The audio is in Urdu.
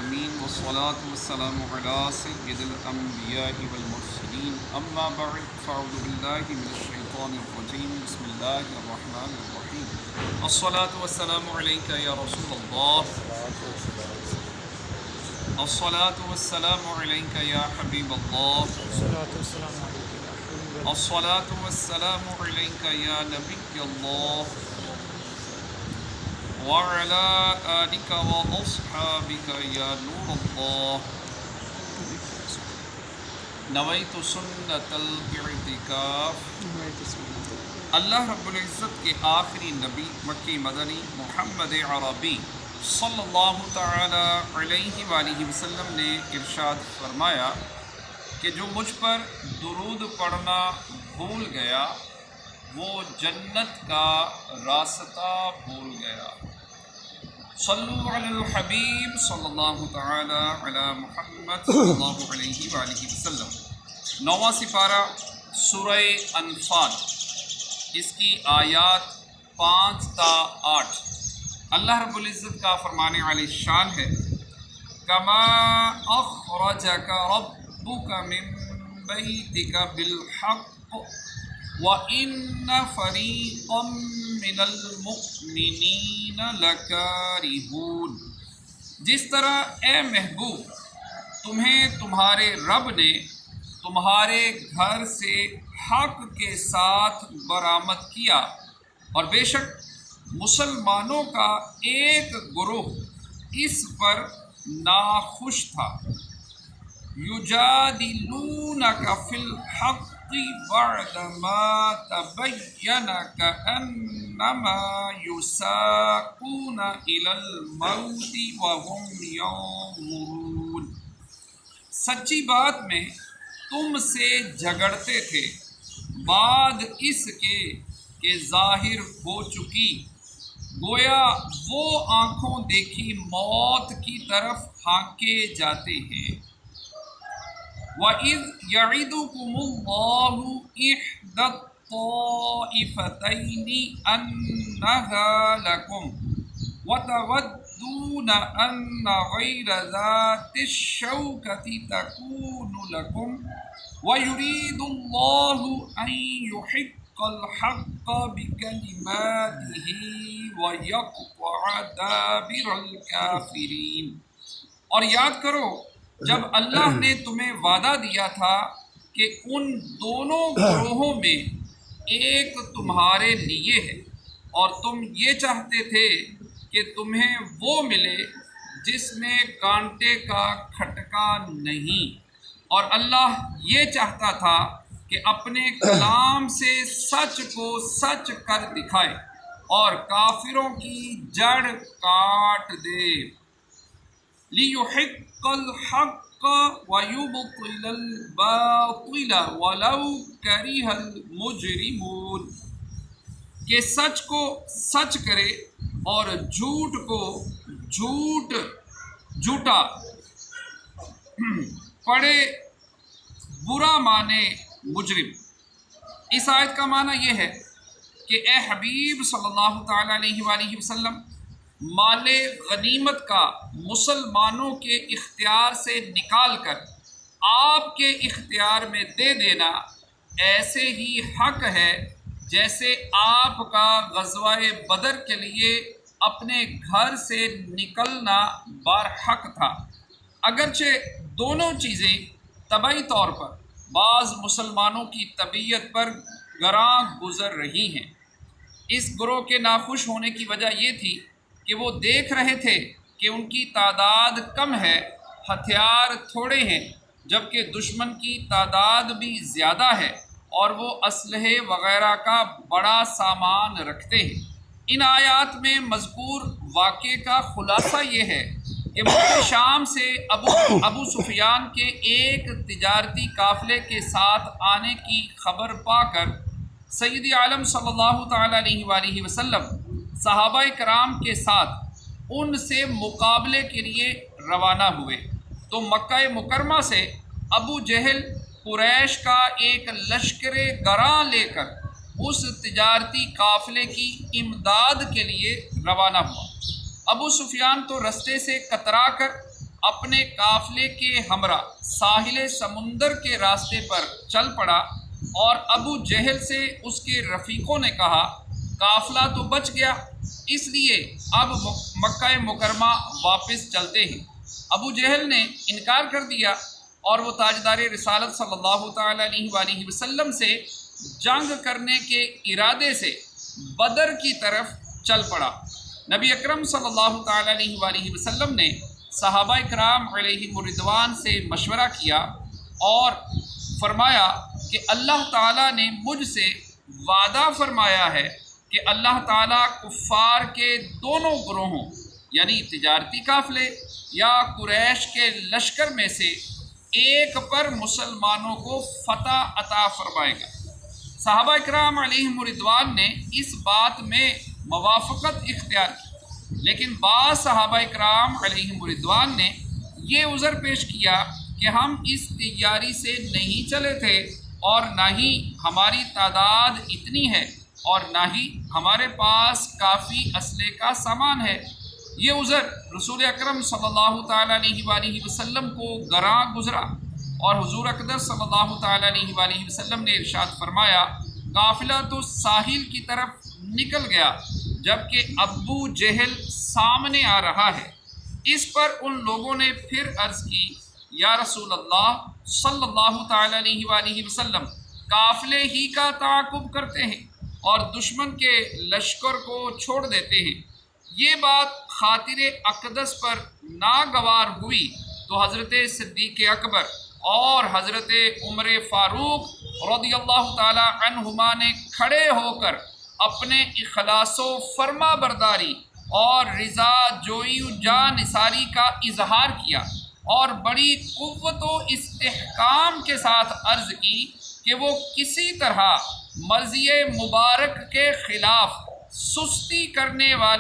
العالمين والصلاة والسلام على سيد الأنبياء والمرسلين أما بعد فأعوذ بالله من الشيطان الرجيم بسم الله الرحمن الرحيم الصلاة والسلام عليك يا رسول الله الصلاة والسلام عليك يا حبيب الله الصلاة والسلام عليك يا نبي الله وعلى آلك وأصحابك يا نور الله نويت سنة الاعتكاف۔ اللہ رب العزت کے آخری نبی مکی مدنی محمد عربی صلی اللہ تعالی علیہ وآلہ وسلم نے ارشاد فرمایا کہ جو مجھ پر درود پڑھنا بھول گیا وہ جنت کا راستہ بھول گیا۔ صلو علی الحبیب صلی اللہ تعالی علی محمد صلی اللہ علیہ وآلہ وسلم۔ 9واں سپارہ سورہ انفال، اس کی آیات 5 تا 8۔ اللہ رب العزت کا فرمانے علی شان ہے کما اخرجک ربک من بیتک بالحق وَإِنَّ فَرِيقًا مِّنَ الْمُؤْمِنِينَ لَكَارِهُونَ۔ جس طرح اے محبوب تمہیں تمہارے رب نے تمہارے گھر سے حق کے ساتھ برآمد کیا، اور بے شک مسلمانوں کا ایک گروہ اس پر ناخوش تھا۔ یجادلونک فی الحق بعدما تبین کأنما یساقون الی الموت وهم ینظرون۔ سچی بات میں تم سے جھگڑتے تھے بعد اس کے کہ ظاہر ہو چکی، گویا وہ آنکھوں دیکھی موت کی طرف ہانکے جاتے ہیں۔ وَإِذْ يَعِدُكُمُ اللَّهُ إِحْدَى الطَّائِفَتَيْنِ أَنَّهَا لَكُمْ وَتَوَدُّونَ أَنَّ غَيْرَ ذَاتِ الشَّوْكَةِ تَكُونُ لَكُمْ وَيُرِيدُ اللَّهُ أَن يُحِقَّ الْحَقَّ بِكَلِمَاتِهِ وَيَقْطَعَ دَابِرَ الْكَافِرِينَ۔ اور یاد کرو جب اللہ نے تمہیں وعدہ دیا تھا کہ ان دونوں گروہوں میں ایک تمہارے لیے ہے، اور تم یہ چاہتے تھے کہ تمہیں وہ ملے جس میں کانٹے کا کھٹکا نہیں، اور اللہ یہ چاہتا تھا کہ اپنے کلام سے سچ کو سچ کر دکھائے اور کافروں کی جڑ کاٹ دے۔ لِيُحِقَّ الْحَقَّ وَيُبْطِلَ الْبَاطِلَ وَلَوْ كَرِهَ الْمُجْرِمُونَ، کہ سچ کو سچ کرے اور جھوٹ کو جھوٹا پڑے برا مانے مجرم۔ اس آیت کا معنی یہ ہے کہ اے حبیب صلی اللہ تعالی علیہ وآلہ وسلم، مال غنیمت کا مسلمانوں کے اختیار سے نکال کر آپ کے اختیار میں دے دینا ایسے ہی حق ہے جیسے آپ کا غزوہ بدر کے لیے اپنے گھر سے نکلنا برحق تھا، اگرچہ دونوں چیزیں طبعی طور پر بعض مسلمانوں کی طبیعت پر گراں گزر رہی ہیں۔ اس گروہ کے ناخوش ہونے کی وجہ یہ تھی کہ وہ دیکھ رہے تھے کہ ان کی تعداد کم ہے، ہتھیار تھوڑے ہیں، جبکہ دشمن کی تعداد بھی زیادہ ہے اور وہ اسلحے وغیرہ کا بڑا سامان رکھتے ہیں۔ ان آیات میں مذکور واقعے کا خلاصہ یہ ہے کہ ملک شام سے ابو سفیان کے ایک تجارتی قافلے کے ساتھ آنے کی خبر پا کر سید عالم صلی اللہ تعالی علیہ وآلہ وسلم صحابہ کرام کے ساتھ ان سے مقابلے کے لیے روانہ ہوئے، تو مکہ مکرمہ سے ابو جہل قریش کا ایک لشکر گراں لے کر اس تجارتی قافلے کی امداد کے لیے روانہ ہوا۔ ابو سفیان تو رستے سے کترا کر اپنے قافلے کے ہمراہ ساحل سمندر کے راستے پر چل پڑا، اور ابو جہل سے اس کے رفیقوں نے کہا قافلہ تو بچ گیا، اس لیے اب مکہ مکرمہ واپس چلتے ہیں۔ ابو جہل نے انکار کر دیا اور وہ تاجدار رسالت صلی اللہ تعالیٰ علیہ وآلہ وسلم سے جنگ کرنے کے ارادے سے بدر کی طرف چل پڑا۔ نبی اکرم صلی اللہ تعالیٰ علیہ وآلہ وسلم نے صحابہ کرام علیہم الرضوان سے مشورہ کیا اور فرمایا کہ اللہ تعالیٰ نے مجھ سے وعدہ فرمایا ہے کہ اللہ تعالیٰ کفار کے دونوں گروہوں یعنی تجارتی قافلے یا قریش کے لشکر میں سے ایک پر مسلمانوں کو فتح عطا فرمائے گا۔ صحابہ کرام علیہم الرضوان نے اس بات میں موافقت اختیار کی، لیکن بعض صحابہ کرام علیہم الرضوان نے یہ عذر پیش کیا کہ ہم اس تیاری سے نہیں چلے تھے، اور نہ ہی ہماری تعداد اتنی ہے اور نہ ہی ہمارے پاس کافی اسلحے کا سامان ہے۔ یہ عذر رسول اکرم صلی اللہ تعالیٰ علیہ وآلہ وسلم کو گراں گزرا، اور حضور اقدس صلی اللہ تعالیٰ علیہ وآلہ وسلم نے ارشاد فرمایا قافلہ تو ساحل کی طرف نکل گیا جبکہ ابو جہل سامنے آ رہا ہے۔ اس پر ان لوگوں نے پھر عرض کی یا رسول اللہ صلی اللہ تعالیٰ علیہ وآلہ وسلم قافلے ہی کا تعاقب کرتے ہیں اور دشمن کے لشکر کو چھوڑ دیتے ہیں۔ یہ بات خاطر اقدس پر ناگوار ہوئی تو حضرت صدیق اکبر اور حضرت عمر فاروق رضی اللہ تعالی عنہما نے کھڑے ہو کر اپنے اخلاص و فرما برداری اور رضا جوئی و جانثاری کا اظہار کیا، اور بڑی قوت و استحکام کے ساتھ عرض کی کہ وہ کسی طرح مرضی مبارک کے خلاف سستی کرنے والے